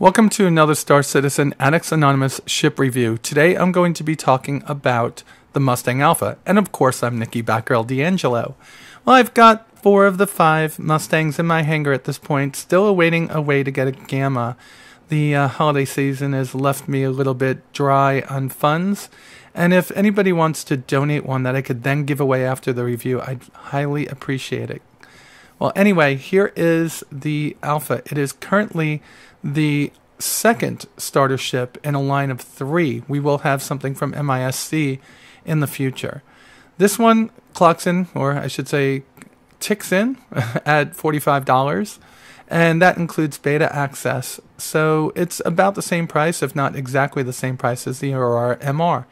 Welcome to another Star Citizen Addicts Anonymous ship review. Today I'm going to be talking about the Mustang Alpha, and of course I'm Nikki Batgirl D'Angelo. Well, I've got 4 of the 5 Mustangs in my hangar at this point, still awaiting a way to get a Gamma. The holiday season has left me a little bit dry on funds, and if anybody wants to donate one that I could then give away after the review, I'd highly appreciate it. Well, anyway, here is the Alpha. It is currently the second starter ship in a line of 3. We will have something from MISC in the future. This one clocks in, or I should say ticks in, at $45, and that includes beta access. So it's about the same price, if not exactly the same price as the Aurora MR.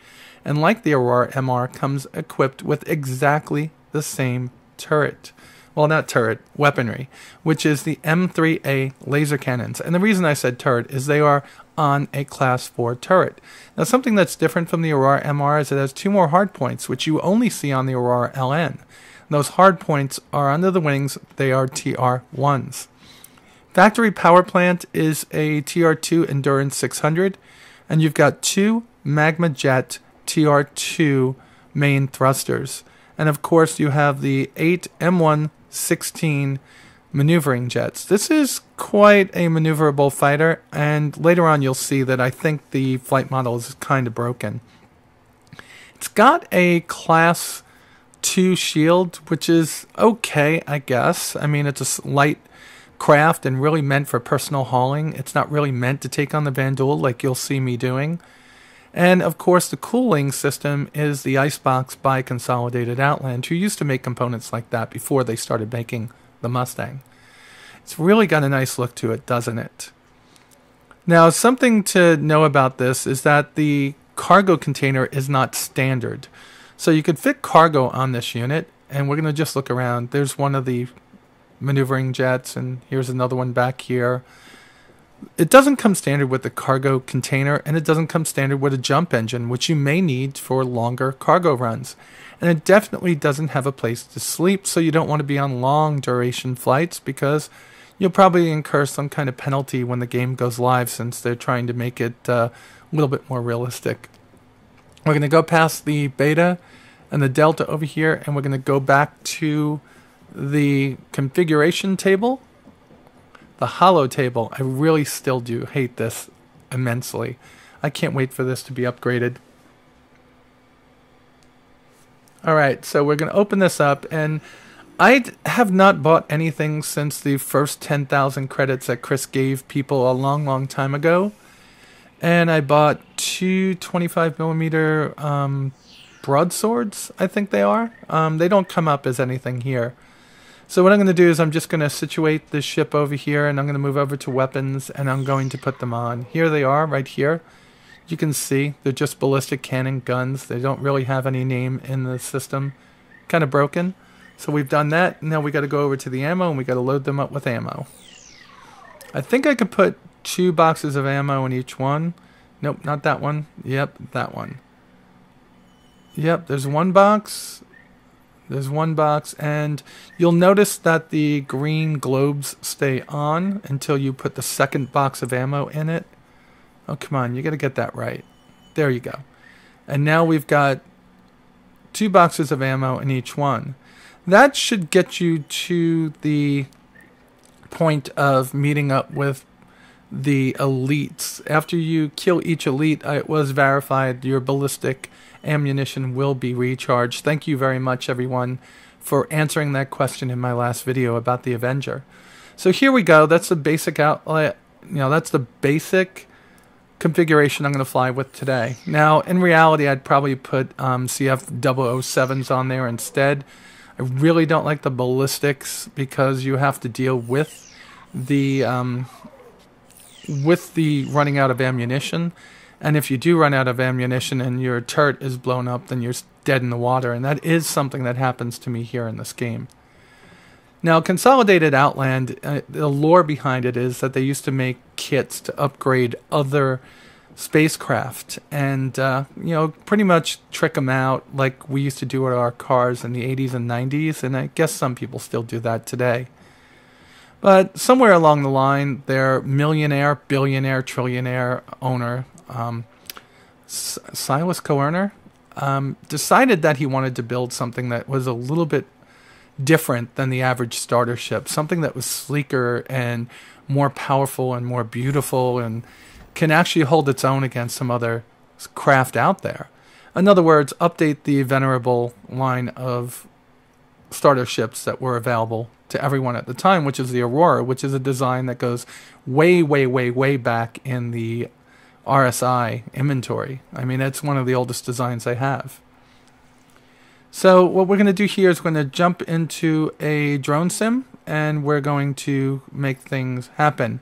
And like the Aurora MR, comes equipped with exactly the same turret. Well, not turret, weaponry, which is the M3A laser cannons. And the reason I said turret is they are on a Class 4 turret. Now, something that's different from the Aurora MR is it has 2 more hardpoints, which you only see on the Aurora LN. Those hardpoints are under the wings. They are TR1s. Factory power plant is a TR2 Endurance 600, and you've got 2 Magma Jet TR2 main thrusters. And of course, you have the 8 M116 maneuvering jets. This is quite a maneuverable fighter, and later on you'll see that I think the flight model is kind of broken. It's got a Class 2 shield, which is okay, I guess. I mean, it's a light craft and really meant for personal hauling. It's not really meant to take on the Vanduul like you'll see me doing. And of course, the cooling system is the Icebox by Consolidated Outland, who used to make components like that before they started making the Mustang. It's really got a nice look to it, doesn't it? Now, something to know about this is that the cargo container is not standard. So you could fit cargo on this unit, and we're going to just look around. There's one of the maneuvering jets, and here's another one back here. It doesn't come standard with the cargo container, and it doesn't come standard with a jump engine, which you may need for longer cargo runs. And it definitely doesn't have a place to sleep, so you don't want to be on long duration flights because you'll probably incur some kind of penalty when the game goes live, since they're trying to make it a little bit more realistic. We're going to go past the beta and the delta over here, and we're going to go back to the configuration table. The holo table, I really still do hate this immensely. I can't wait for this to be upgraded. Alright, so we're going to open this up, and I have not bought anything since the first 10,000 credits that Chris gave people a long time ago. And I bought 2 25mm broadswords, I think they are. They don't come up as anything here. So what I'm going to do is I'm just going to situate this ship over here, and I'm going to move over to weapons, and I'm going to put them on. Here they are, right here. You can see they're just ballistic cannon guns. They don't really have any name in the system. Kind of broken. So we've done that. Now we got to go over to the ammo, and we got to load them up with ammo. I think I could put 2 boxes of ammo in each one. Nope, not that one. Yep, that one. Yep, there's 1 box. There's 1 box, and you'll notice that the green globes stay on until you put the second box of ammo in it. Oh, come on, you got to get that right. There you go. And now we've got 2 boxes of ammo in each one. That should get you to the point of meeting up with the elites. After you kill each elite, it was verified your ballistic ammunition will be recharged. Thank you very much, everyone, for answering that question in my last video about the Avenger. So here we go. That's the basic outlet. That's the basic configuration I'm going to fly with today. Now, in reality, I'd probably put CF007s on there instead. I really don't like the ballistics because you have to deal with the running out of ammunition. And if you do run out of ammunition and your turret is blown up, then you're dead in the water. And that is something that happens to me here in this game. Now, Consolidated Outland, the lore behind it is that they used to make kits to upgrade other spacecraft and, pretty much trick them out like we used to do with our cars in the 80s and 90s. And I guess some people still do that today. But somewhere along the line, their millionaire, billionaire, trillionaire owner, Silas Coerner, decided that he wanted to build something that was a little bit different than the average starter ship, something that was sleeker and more powerful and more beautiful and can actually hold its own against some other craft out there. In other words, update the venerable line of starter ships that were available to everyone at the time, which is the Aurora, which is a design that goes way, way, way, way back in the RSI inventory. I mean, it's one of the oldest designs they have. So what we're going to do here is we're going to jump into a drone sim, and we're going to make things happen.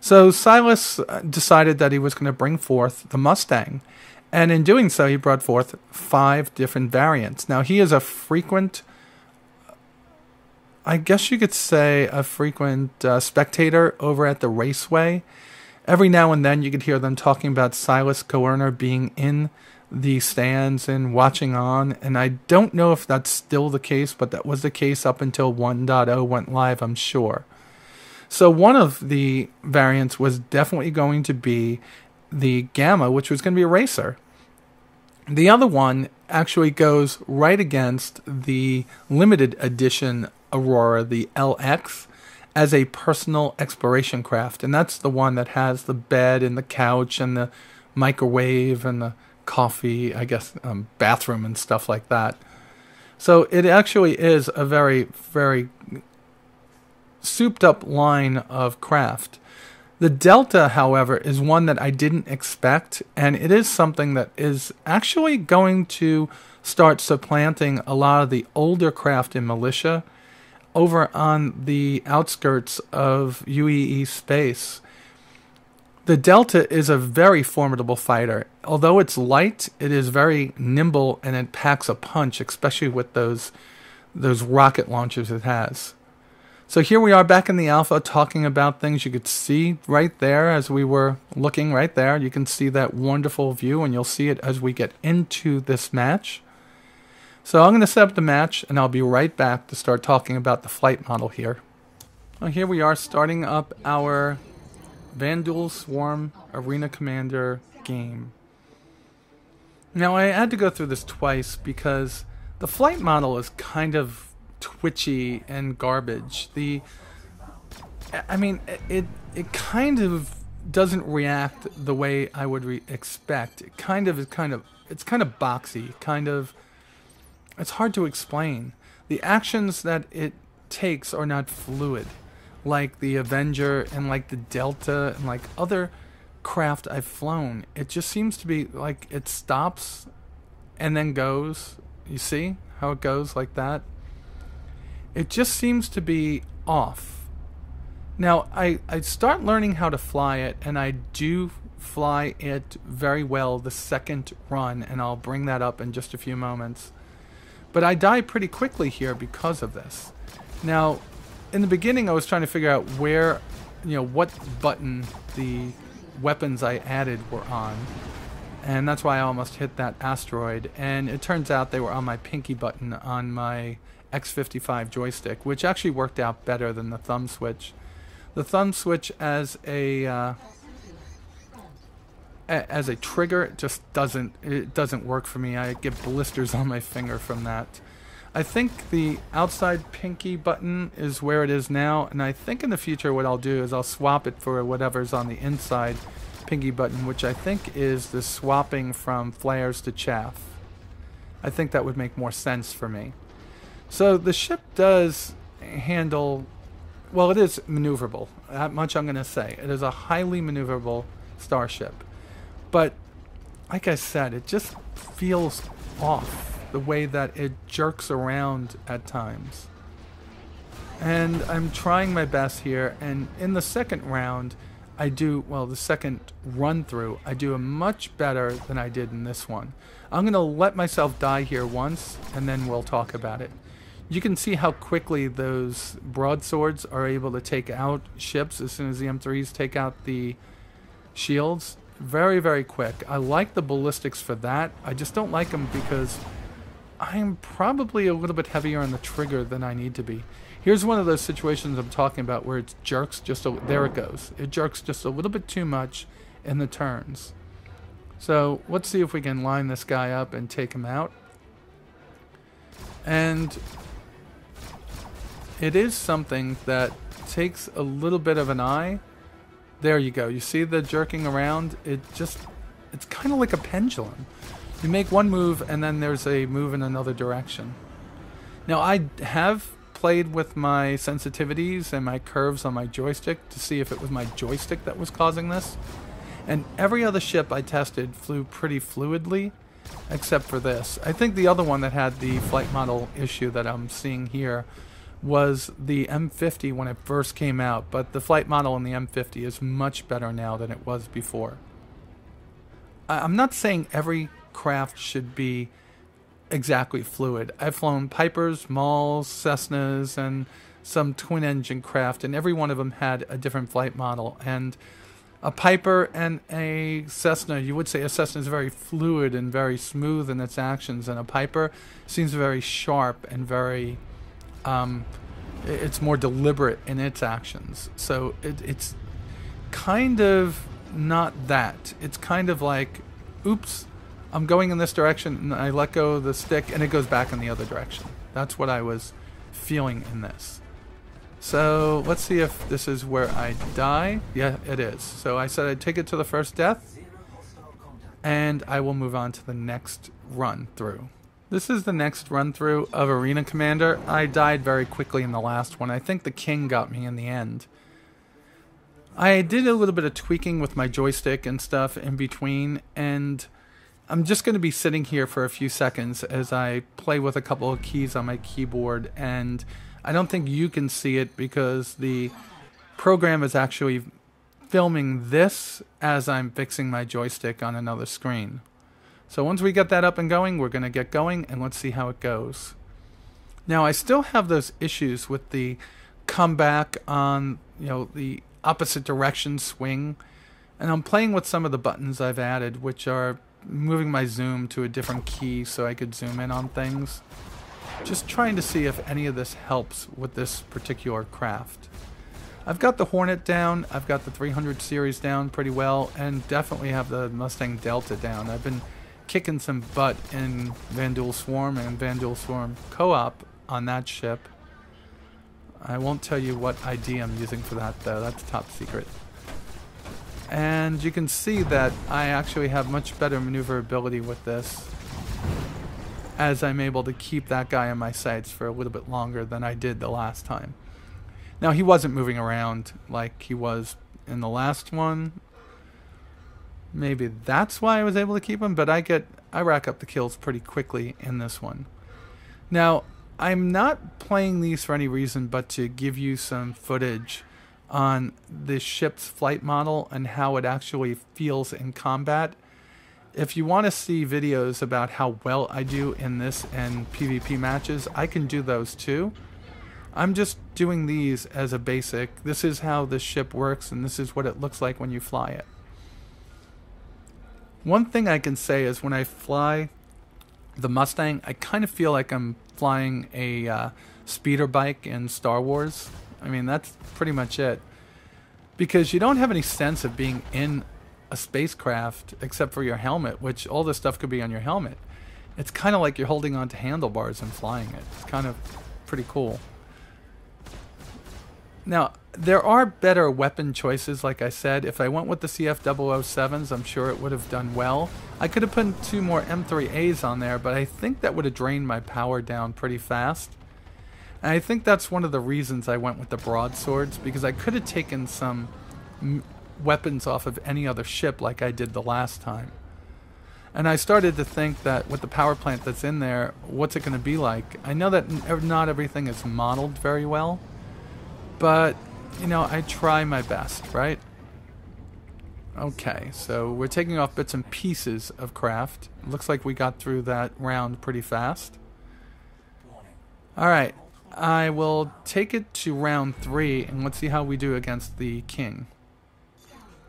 So Silas decided that he was going to bring forth the Mustang, and in doing so, he brought forth 5 different variants. Now, he is a frequent, I guess you could say, a frequent spectator over at the raceway. Every now and then you could hear them talking about Silas Coerner being in the stands and watching on, and I don't know if that's still the case, but that was the case up until 1.0 went live, I'm sure. So one of the variants was definitely going to be the Gamma, which was going to be a racer. The other one actually goes right against the limited edition Aurora, the LX, as a personal exploration craft, and that's the one that has the bed and the couch and the microwave and the coffee, I guess, bathroom and stuff like that. So it actually is a very, very souped up line of craft. The Delta, however, is one that I didn't expect, and it is something that is actually going to start supplanting a lot of the older craft in militia over on the outskirts of UEE space. The Delta is a very formidable fighter. Although it's light, it is very nimble and it packs a punch, especially with those rocket launchers it has. So here we are back in the alpha talking about things. You could see right there as we were looking right there. You can see that wonderful view, and you'll see it as we get into this match. So I'm going to set up the match, and I'll be right back to start talking about the flight model here. Well, here we are starting up our Vanduul Swarm Arena Commander game. Now, I had to go through this twice because the flight model is kind of twitchy and garbage. It kind of doesn't react the way I would expect. It's kind of boxy, it's hard to explain. The actions that it takes are not fluid, like the Avenger and like the Delta and like other craft I've flown. It just seems to be like it stops and then goes. You see how it goes like that? It just seems to be off. Now, I start learning how to fly it, and I do fly it very well the second run, and I'll bring that up in just a few moments. But I die pretty quickly here because of this. Now, in the beginning, I was trying to figure out where, what button the weapons I added were on. And that's why I almost hit that asteroid. And it turns out they were on my pinky button on my X55 joystick, which actually worked out better than the thumb switch. The thumb switch as a trigger just doesn't work for me. I get blisters on my finger from that. I think the outside pinky button is where it is now, and I think in the future what I'll do is I'll swap it for whatever's on the inside pinky button, which I think is the swapping from flares to chaff. I think that would make more sense for me. So the ship does handle, well, it is maneuverable. That much I'm going to say. It is a highly maneuverable starship. But like I said, it just feels off the way that it jerks around at times. And I'm trying my best here, and in the second round the second run through, I do a much better than I did in this one. I'm going to let myself die here once, and then we'll talk about it. You can see how quickly those broadswords are able to take out ships as soon as the M3s take out the shields. Very, very quick. I like the ballistics for that. I just don't like them because I'm probably a little bit heavier on the trigger than I need to be. Here's one of those situations I'm talking about where it jerks just a, there it goes. It jerks just a little bit too much in the turns. So let's see if we can line this guy up and take him out. And it is something that takes a little bit of an eye. There you go. You see the jerking around? It's kind of like a pendulum. You make one move and then there's a move in another direction. Now I have played with my sensitivities and my curves on my joystick to see if it was my joystick that was causing this. And every other ship I tested flew pretty fluidly, except for this. I think the other one that had the flight model issue that I'm seeing here was the M50 when it first came out, but the flight model in the M50 is much better now than it was before. I'm not saying every craft should be exactly fluid. I've flown Pipers, Mauls, Cessnas, and some twin-engine craft, and every one of them had a different flight model. And a Piper and a Cessna, you would say a Cessna is very fluid and very smooth in its actions, and a Piper seems very sharp and very, it's more deliberate in its actions. So it's kind of not that. It's kind of like, oops, I'm going in this direction, and I let go of the stick, and it goes back in the other direction. That's what I was feeling in this. So let's see if this is where I die. Yeah, it is. So I said I'd take it to the first death, and I will move on to the next run through. This is the next run through of Arena Commander. I died very quickly in the last one. I think the King got me in the end. I did a little bit of tweaking with my joystick and stuff in between, and I'm just going to be sitting here for a few seconds as I play with a couple of keys on my keyboard, and I don't think you can see it because the program is actually filming this as I'm fixing my joystick on another screen. So once we get that up and going, we're going to get going, and let's see how it goes. Now I still have those issues with the comeback on, the opposite direction swing, and I'm playing with some of the buttons I've added, which are moving my zoom to a different key so I could zoom in on things. Just trying to see if any of this helps with this particular craft. I've got the Hornet down, I've got the 300 series down pretty well, and definitely have the Mustang Delta down. I've been kicking some butt in Van Duel Swarm and Van Duel Swarm Co-op on that ship. I won't tell you what ID I'm using for that though, that's top secret. And you can see that I actually have much better maneuverability with this, as I'm able to keep that guy in my sights for a little bit longer than I did the last time. Now he wasn't moving around like he was in the last one. Maybe that's why I was able to keep him, but I rack up the kills pretty quickly in this one. Now, I'm not playing these for any reason but to give you some footage on the ship's flight model and how it actually feels in combat. If you want to see videos about how well I do in this and PvP matches, I can do those too. I'm just doing these as a basic. This is how this ship works, and this is what it looks like when you fly it. One thing I can say is when I fly the Mustang, I kind of feel like I'm flying a speeder bike in Star Wars. I mean, that's pretty much it. Because you don't have any sense of being in a spacecraft except for your helmet, which all this stuff could be on your helmet. It's kind of like you're holding onto handlebars and flying it. It's kind of pretty cool. Now, there are better weapon choices, like I said. If I went with the CF007s, I'm sure it would have done well. I could have put 2 more M3As on there, but I think that would have drained my power down pretty fast. And I think that's one of the reasons I went with the broadswords, because I could have taken some weapons off of any other ship like I did the last time. And I started to think that with the power plant that's in there, what's it going to be like? I know that not everything is modeled very well, but, I try my best, right? Okay, so we're taking off bits and pieces of craft. Looks like we got through that round pretty fast. Alright, I will take it to round 3, and let's see how we do against the King.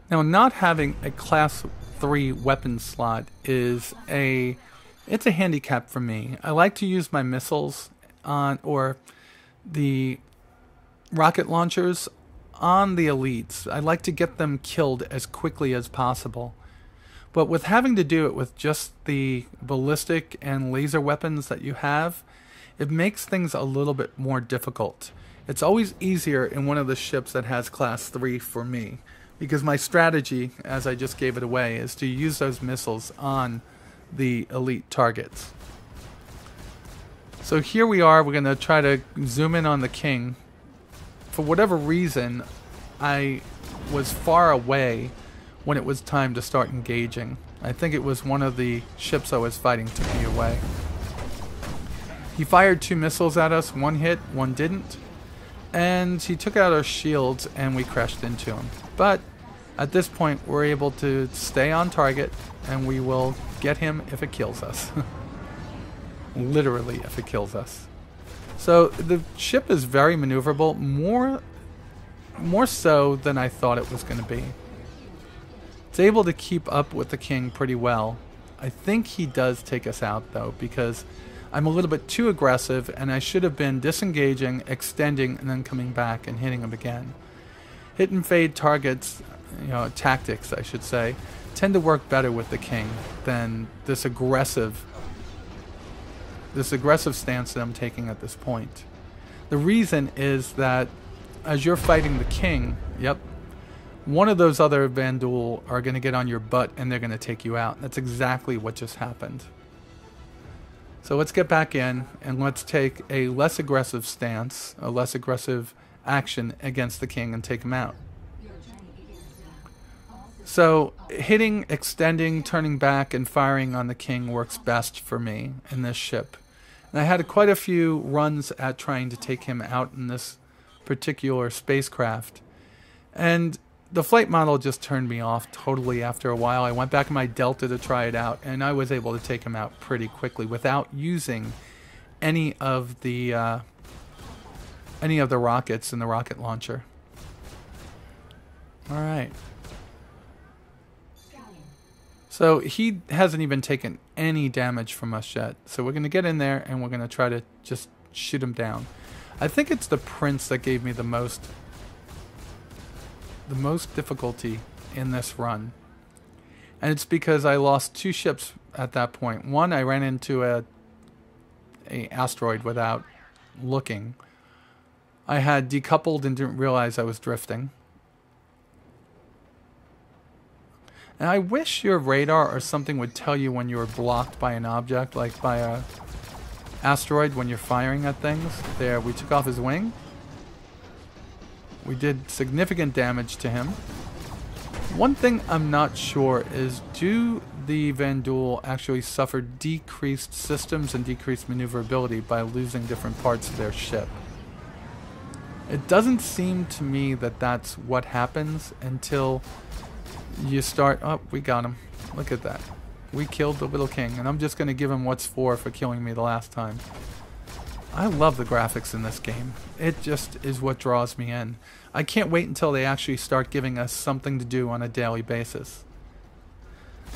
Now, not having a class 3 weapon slot is a It's a handicap for me. I like to use my missiles on, or the rocket launchers on the elites. I like to get them killed as quickly as possible. But with having to do it with just the ballistic and laser weapons that you have, it makes things a little bit more difficult. It's always easier in one of the ships that has class 3 for me, because my strategy, as I just gave it away, is to use those missiles on the elite targets. So here we are. We're going to try to zoom in on the king. For whatever reason, I was far away when it was time to start engaging. I think it was one of the ships I was fighting took me away. He fired 2 missiles at us. One hit, one didn't. And he took out our shields and we crashed into him. But at this point, we're able to stay on target and we will get him if it kills us. Literally, if it kills us. So the ship is very maneuverable, more so than I thought it was going to be. It's able to keep up with the king pretty well. I think he does take us out though, because I'm a little bit too aggressive and I should have been disengaging, extending, and then coming back and hitting him again. Hit and fade targets, tactics I should say, tend to work better with the king than this aggressive stance that I'm taking at this point. The reason is that as you're fighting the king, one of those other Vandul are going to get on your butt and they're going to take you out. That's exactly what just happened. So let's get back in and let's take a less aggressive stance, a less aggressive action against the king and take him out. So hitting, extending, turning back, and firing on the king works best for me in this ship. And I had quite a few runs at trying to take him out in this particular spacecraft. And the flight model just turned me off totally after a while. I went back in my Delta to try it out, and I was able to take him out pretty quickly without using any of the rockets in the rocket launcher. All right. So he hasn't even taken any damage from us yet. So we're going to get in there and we're going to try to just shoot him down. I think it's the Prince that gave me the most difficulty in this run. And it's because I lost 2 ships at that point. One, I ran into a asteroid without looking. I had decoupled and didn't realize I was drifting. And I wish your radar or something would tell you when you were blocked by an object, like by a asteroid when you're firing at things. There, we took off his wing. We did significant damage to him. One thing I'm not sure is, do the Vandul actually suffer decreased systems and decreased maneuverability by losing different parts of their ship? It doesn't seem to me that that's what happens until you start... Oh, we got him. Look at that. We killed the little king, and I'm just going to give him what's for killing me the last time. I love the graphics in this game. It just is what draws me in. I can't wait until they actually start giving us something to do on a daily basis.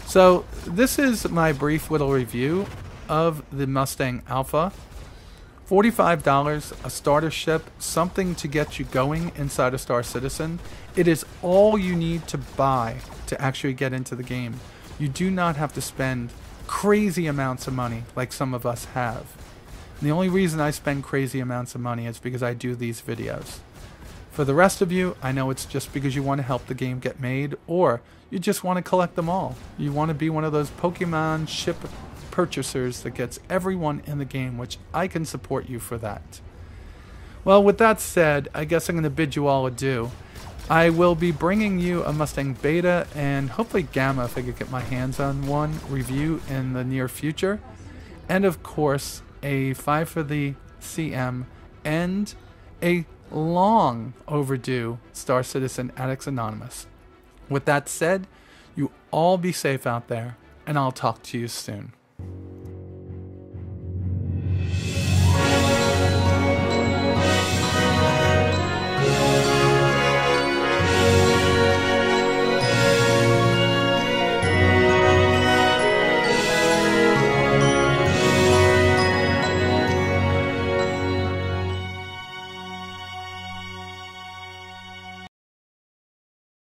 So, this is my brief little review of the Mustang Alpha. $45, a starter ship, something to get you going inside of Star Citizen. It is all you need to buy to actually get into the game. You do not have to spend crazy amounts of money like some of us have. And the only reason I spend crazy amounts of money is because I do these videos. For the rest of you, I know it's just because you want to help the game get made, or you just want to collect them all. You want to be one of those Pokemon ship purchasers that gets everyone in the game, which I can support you for that. Well, with that said, I guess I'm going to bid you all adieu. I will be bringing you a Mustang Beta and hopefully Gamma, if I could get my hands on one, review in the near future. And of course, a 5 for the CM and a long overdue Star Citizen Addicts Anonymous. With that said, you all be safe out there, and I'll talk to you soon.